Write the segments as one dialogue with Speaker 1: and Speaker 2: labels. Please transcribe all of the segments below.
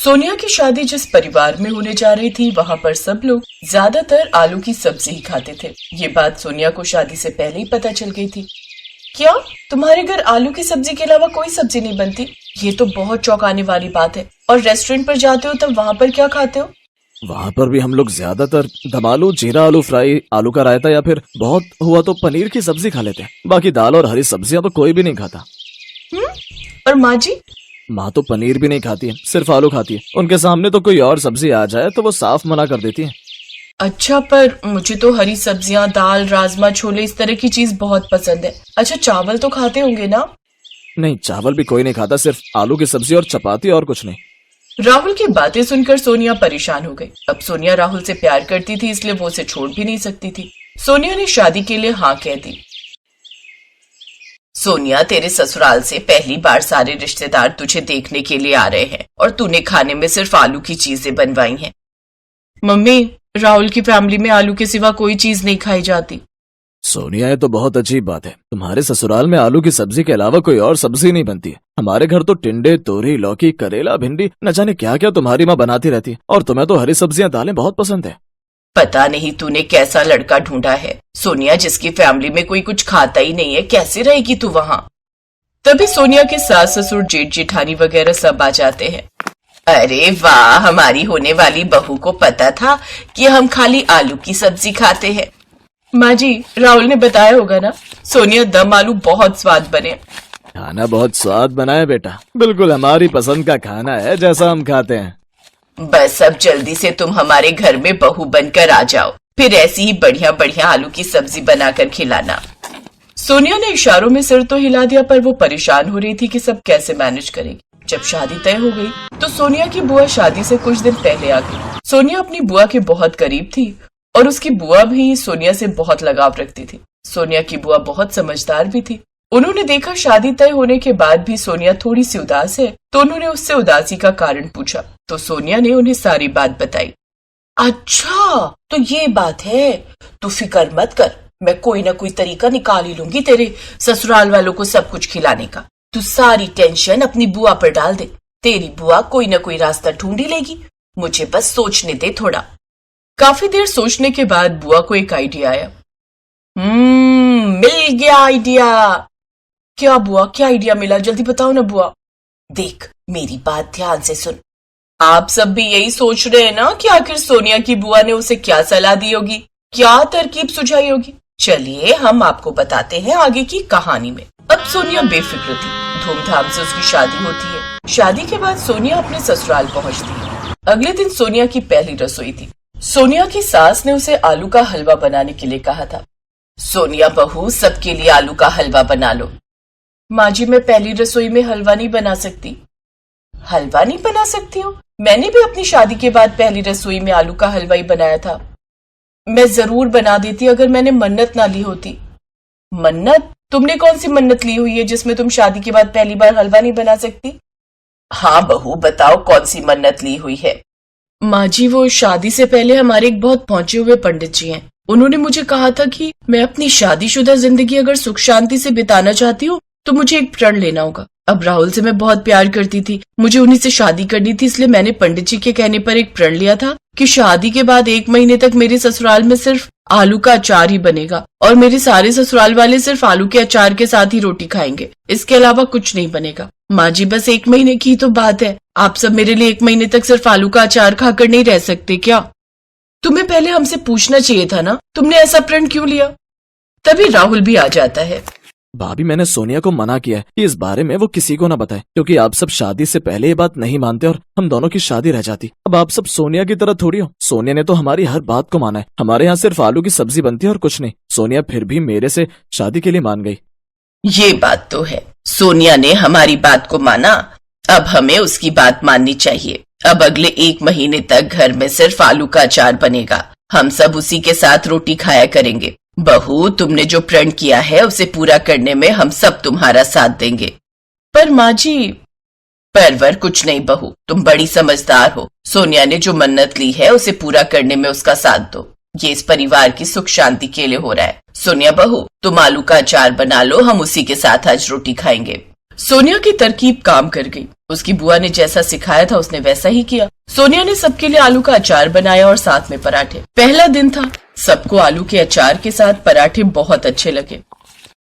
Speaker 1: सोनिया की शादी जिस परिवार में होने जा रही थी वहाँ पर सब लोग ज्यादातर आलू की सब्जी ही खाते थे। ये बात सोनिया को शादी से पहले ही पता चल गई थी। क्या तुम्हारे घर आलू की सब्जी के अलावा कोई सब्जी नहीं बनती? ये तो बहुत चौंकाने वाली बात है। और रेस्टोरेंट पर जाते हो तब वहाँ पर क्या खाते हो?
Speaker 2: वहाँ पर भी हम लोग ज्यादातर दम आलू, जीरा आलू फ्राई, आलू का रायता या फिर बहुत हुआ तो पनीर की सब्जी खा लेते हैं। बाकी दाल और हरी सब्जियां तो कोई भी नहीं खाता।
Speaker 1: और माँ जी?
Speaker 2: माँ तो पनीर भी नहीं खाती है, सिर्फ आलू खाती है। उनके सामने तो कोई और सब्जी आ जाए तो वो साफ मना कर देती है।
Speaker 1: अच्छा, पर मुझे तो हरी सब्जियां, दाल, राजमा, छोले इस तरह की चीज बहुत पसंद है। अच्छा, चावल तो खाते होंगे ना?
Speaker 2: नहीं, चावल भी कोई नहीं खाता, सिर्फ आलू की सब्जी और चपाती और कुछ नहीं।
Speaker 1: राहुल की बातें सुनकर सोनिया परेशान हो गई। अब सोनिया राहुल से प्यार करती थी, इसलिए वो उसे छोड़ भी नहीं सकती थी। सोनिया ने शादी के लिए हाँ कह दी। सोनिया, तेरे ससुराल से पहली बार सारे रिश्तेदार तुझे देखने के लिए आ रहे हैं और तूने खाने में सिर्फ आलू की चीजें बनवाई हैं। मम्मी, राहुल की फैमिली में आलू के सिवा कोई चीज नहीं खाई जाती।
Speaker 2: सोनिया, ये तो बहुत अजीब बात है। तुम्हारे ससुराल में आलू की सब्जी के अलावा कोई और सब्जी नहीं बनती है। हमारे घर तो टिंडे, तोरी, लौकी, करेला, भिंडी, न जाने क्या क्या तुम्हारी माँ बनाती रहती है। और तुम्हें तो हरी सब्जियां, दालें बहुत पसंद है।
Speaker 1: पता नहीं तूने कैसा लड़का ढूंढा है सोनिया, जिसकी फैमिली में कोई कुछ खाता ही नहीं है। कैसे रहेगी तू वहाँ? तभी सोनिया के सास ससुर, जेठ जेठानी वगैरह सब आ जाते हैं। अरे वाह, हमारी होने वाली बहू को पता था कि हम खाली आलू की सब्जी खाते हैं। माँ जी, राहुल ने बताया होगा ना, सोनिया, दम आलू बहुत स्वाद बने।
Speaker 2: खाना बहुत स्वाद बना है बेटा, बिल्कुल हमारी पसंद का खाना है जैसा हम खाते हैं।
Speaker 1: बस अब जल्दी से तुम हमारे घर में बहू बनकर आ जाओ, फिर ऐसी ही बढ़िया बढ़िया आलू की सब्जी बनाकर खिलाना। सोनिया ने इशारों में सिर तो हिला दिया, पर वो परेशान हो रही थी कि सब कैसे मैनेज करेगी। जब शादी तय हो गई तो सोनिया की बुआ शादी से कुछ दिन पहले आ गई। सोनिया अपनी बुआ के बहुत करीब थी और उसकी बुआ भी सोनिया से बहुत लगाव रखती थी। सोनिया की बुआ बहुत समझदार भी थी। उन्होंने देखा शादी तय होने के बाद भी सोनिया थोड़ी सी उदास है, तो उन्होंने उससे उदासी का कारण पूछा। तो सोनिया ने उन्हें सारी बात बताई। अच्छा, तो ये बात है, तू फिक्र मत कर, मैं कोई ना कोई तरीका निकाल ही लूंगी तेरे ससुराल वालों को सब कुछ खिलाने का। तू सारी टेंशन अपनी बुआ पर डाल दे, तेरी बुआ कोई ना कोई रास्ता ढूंढ ही लेगी। मुझे बस सोचने दे थोड़ा। काफी देर सोचने के बाद बुआ को एक आइडिया आया। मिल गया आइडिया। क्या बुआ, क्या आइडिया मिला? जल्दी बताओ ना बुआ। देख, मेरी बात ध्यान से सुन। आप सब भी यही सोच रहे हैं ना कि आखिर सोनिया की बुआ ने उसे क्या सलाह दी होगी, क्या तरकीब सुझाई होगी। चलिए हम आपको बताते हैं आगे की कहानी में। अब सोनिया बेफिक्र थी। धूमधाम से उसकी शादी होती है। शादी के बाद सोनिया अपने ससुराल पहुंचती है। अगले दिन सोनिया की पहली रसोई थी। सोनिया की सास ने उसे आलू का हलवा बनाने के लिए कहा था। सोनिया बहू, सबके लिए आलू का हलवा बना लो। माँ जी, मैं पहली रसोई में हलवा नहीं बना सकती। हलवा नहीं बना सकती हो? मैंने भी अपनी शादी के बाद पहली रसोई में आलू का हलवा ही बनाया था। मैं जरूर बना देती अगर मैंने मन्नत ना ली होती। मन्नत? तुमने कौन सी मन्नत ली हुई है जिसमें तुम शादी के बाद पहली बार हलवा नहीं बना सकती? हाँ बहू, बताओ कौन सी मन्नत ली हुई है। माँ जी, वो शादी से पहले हमारे एक बहुत पहुंचे हुए पंडित जी हैं। उन्होंने मुझे कहा था कि मैं अपनी शादीशुदा जिंदगी अगर सुख शांति से बिताना चाहती हूँ तो मुझे एक प्रण लेना होगा। अब राहुल से मैं बहुत प्यार करती थी, मुझे उन्हीं से शादी करनी थी, इसलिए मैंने पंडित जी के कहने पर एक प्रण लिया था कि शादी के बाद 1 महीने तक मेरे ससुराल में सिर्फ आलू का अचार ही बनेगा और मेरे सारे ससुराल वाले सिर्फ आलू के अचार के साथ ही रोटी खाएंगे। इसके अलावा कुछ नहीं बनेगा। माँ जी, बस 1 महीने की तो बात है। आप सब मेरे लिए 1 महीने तक सिर्फ आलू का अचार खाकर नहीं रह सकते क्या? तुम्हें पहले हमसे पूछना चाहिए था ना, तुमने ऐसा प्रण क्यों लिया? तभी राहुल भी आ जाता है।
Speaker 2: भाभी, मैंने सोनिया को मना किया है कि इस बारे में वो किसी को ना बताए, क्योंकि आप सब शादी से पहले ये बात नहीं मानते और हम दोनों की शादी रह जाती। अब आप सब सोनिया की तरह थोड़ी हो। सोनिया ने तो हमारी हर बात को माना है। हमारे यहाँ सिर्फ आलू की सब्जी बनती है और कुछ नहीं। सोनिया फिर भी मेरे से शादी के लिए मान गई।
Speaker 1: ये बात तो है, सोनिया ने हमारी बात को माना, अब हमें उसकी बात माननी चाहिए। अब अगले 1 महीने तक घर में सिर्फ आलू का अचार बनेगा। हम सब उसी के साथ रोटी खाया करेंगे। बहू, तुमने जो प्रण किया है उसे पूरा करने में हम सब तुम्हारा साथ देंगे। पर माँ जी। परवर कुछ नहीं बहू, तुम बड़ी समझदार हो। सोनिया ने जो मन्नत ली है उसे पूरा करने में उसका साथ दो। ये इस परिवार की सुख शांति के लिए हो रहा है। सोनिया बहू, तुम आलू का अचार बना लो, हम उसी के साथ आज रोटी खाएंगे। सोनिया की तरकीब काम कर गई। उसकी बुआ ने जैसा सिखाया था उसने वैसा ही किया। सोनिया ने सबके लिए आलू का अचार बनाया और साथ में पराठे। पहला दिन था, सबको आलू के अचार के साथ पराठे बहुत अच्छे लगे।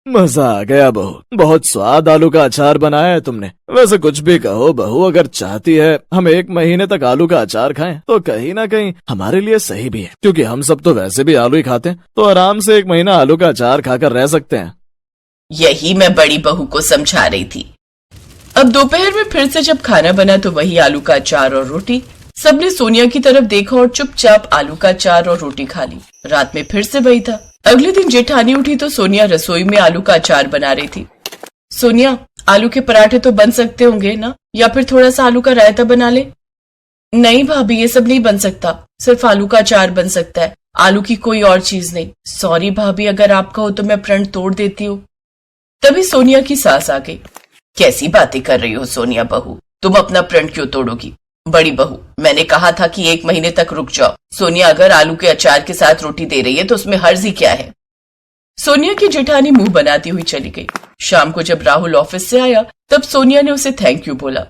Speaker 2: मजा आ गया बहू, बहुत स्वाद आलू का अचार बनाया है तुमने। वैसे कुछ भी कहो बहू, अगर चाहती है हम 1 महीने तक आलू का अचार खाएं तो कहीं ना कहीं हमारे लिए सही भी है, क्योंकि हम सब तो वैसे भी आलू ही खाते हैं, तो आराम से 1 महीना आलू का अचार खाकर रह सकते हैं।
Speaker 1: यही मैं बड़ी बहू को समझा रही थी। अब दोपहर में फिर से जब खाना बना तो वही आलू का अचार और रोटी। सबने सोनिया की तरफ देखा और चुपचाप आलू का अचार और रोटी खा ली। रात में फिर से वही था। अगले दिन जेठानी उठी तो सोनिया रसोई में आलू का अचार बना रही थी। सोनिया, आलू के पराठे तो बन सकते होंगे ना, या फिर थोड़ा सा आलू का रायता बना ले। नहीं भाभी, ये सब नहीं बन सकता, सिर्फ आलू का अचार बन सकता है, आलू की कोई और चीज नहीं। सॉरी भाभी, अगर आप कहो तो मैं प्रण तोड़ देती हूँ। तभी सोनिया की सास आ गई। कैसी बातें कर रही हो सोनिया बहू, तुम अपना प्रण क्यों तोड़ोगी? बड़ी बहू, मैंने कहा था कि 1 महीने तक रुक जाओ। सोनिया अगर आलू के अचार के साथ रोटी दे रही है तो उसमें हर्ज ही क्या है? सोनिया की जेठानी मुंह बनाती हुई चली गई। शाम को जब राहुल ऑफिस से आया तब सोनिया ने उसे थैंक यू बोला।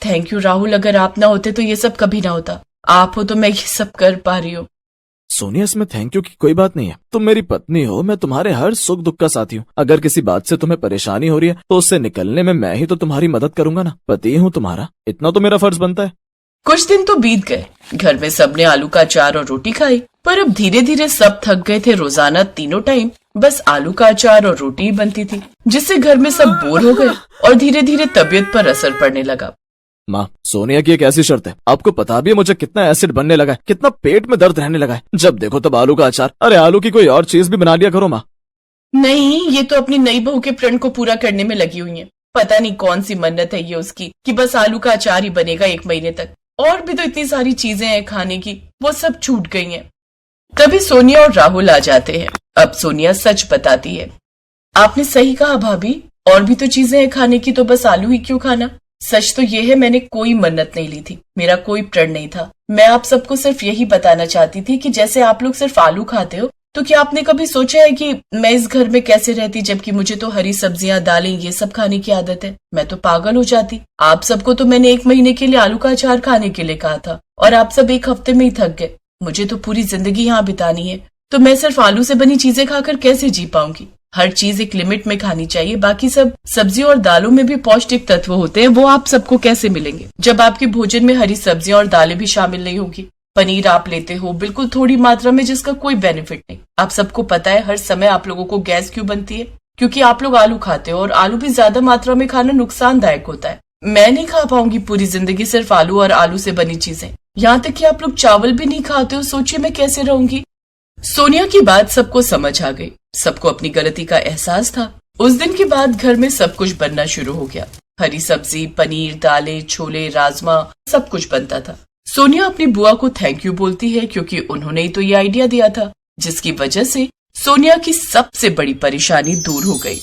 Speaker 1: थैंक यू राहुल, अगर आप ना होते तो ये सब कभी ना होता, आप हो तो मैं ये सब कर पा रही हूँ।
Speaker 2: सोनिया, इसमें थैंक यू की कोई बात नहीं है। तुम मेरी पत्नी हो, मैं तुम्हारे हर सुख दुख का साथी हूँ। अगर किसी बात से तुम्हें परेशानी हो रही है तो उससे निकलने में मैं ही तो तुम्हारी मदद करूंगा ना। पति हूँ तुम्हारा, इतना तो मेरा फर्ज बनता है।
Speaker 1: कुछ दिन तो बीत गए। घर में सबने आलू का अचार और रोटी खाई, पर अब धीरे धीरे सब थक गए थे। रोजाना तीनों टाइम बस आलू का अचार और रोटी ही बनती थी, जिससे घर में सब बोर हो गए और धीरे धीरे तबीयत पर असर पड़ने लगा।
Speaker 2: माँ, सोनिया की एक ऐसी शर्त है, आपको पता भी है मुझे कितना एसिड बनने लगा है, कितना पेट में दर्द रहने लगा है। जब देखो तब आलू का अचार। अरे आलू की कोई और चीज भी बना लिया करो माँ।
Speaker 1: नहीं, ये तो अपनी नई बहू के प्रण को पूरा करने में लगी हुई है। पता नहीं कौन सी मन्नत है ये उसकी कि बस आलू का अचार ही बनेगा 1 महीने तक। और भी तो इतनी सारी चीजें हैं खाने की, वो सब छूट गई हैं। तभी सोनिया और राहुल आ जाते हैं। अब सोनिया सच बताती है। आपने सही कहा भाभी, और भी तो चीजें हैं खाने की, तो बस आलू ही क्यों खाना? सच तो ये है, मैंने कोई मन्नत नहीं ली थी, मेरा कोई प्रण नहीं था। मैं आप सबको सिर्फ यही बताना चाहती थी कि जैसे आप लोग सिर्फ आलू खाते हो, तो क्या आपने कभी सोचा है कि मैं इस घर में कैसे रहती, जबकि मुझे तो हरी सब्जियां, दालें, ये सब खाने की आदत है। मैं तो पागल हो जाती। आप सबको तो मैंने 1 महीने के लिए आलू का अचार खाने के लिए कहा था, और आप सब 1 हफ्ते में ही थक गए। मुझे तो पूरी जिंदगी यहाँ बितानी है, तो मैं सिर्फ आलू से बनी चीजें खाकर कैसे जी पाऊंगी? हर चीज एक लिमिट में खानी चाहिए। बाकी सब सब्जियों और दालों में भी पौष्टिक तत्व होते हैं, वो आप सबको कैसे मिलेंगे जब आपके भोजन में हरी सब्जियां और दालें भी शामिल नहीं होंगी? पनीर आप लेते हो बिल्कुल थोड़ी मात्रा में, जिसका कोई बेनिफिट नहीं। आप सबको पता है हर समय आप लोगों को गैस क्यों बनती है? क्योंकि आप लोग आलू खाते हो, और आलू भी ज्यादा मात्रा में खाना नुकसानदायक होता है। मैं नहीं खा पाऊंगी पूरी जिंदगी सिर्फ आलू और आलू से बनी चीजें। यहाँ तक कि आप लोग चावल भी नहीं खाते हो, सोचिए मैं कैसे रहूंगी। सोनिया की बात सबको समझ आ गई। सबको अपनी गलती का एहसास था। उस दिन के बाद घर में सब कुछ बनना शुरू हो गया। हरी सब्जी, पनीर, दालें, छोले, राजमा, सब कुछ बनता था। सोनिया अपनी बुआ को थैंक यू बोलती है, क्योंकि उन्होंने ही तो ये आइडिया दिया था, जिसकी वजह से सोनिया की सबसे बड़ी परेशानी दूर हो गई।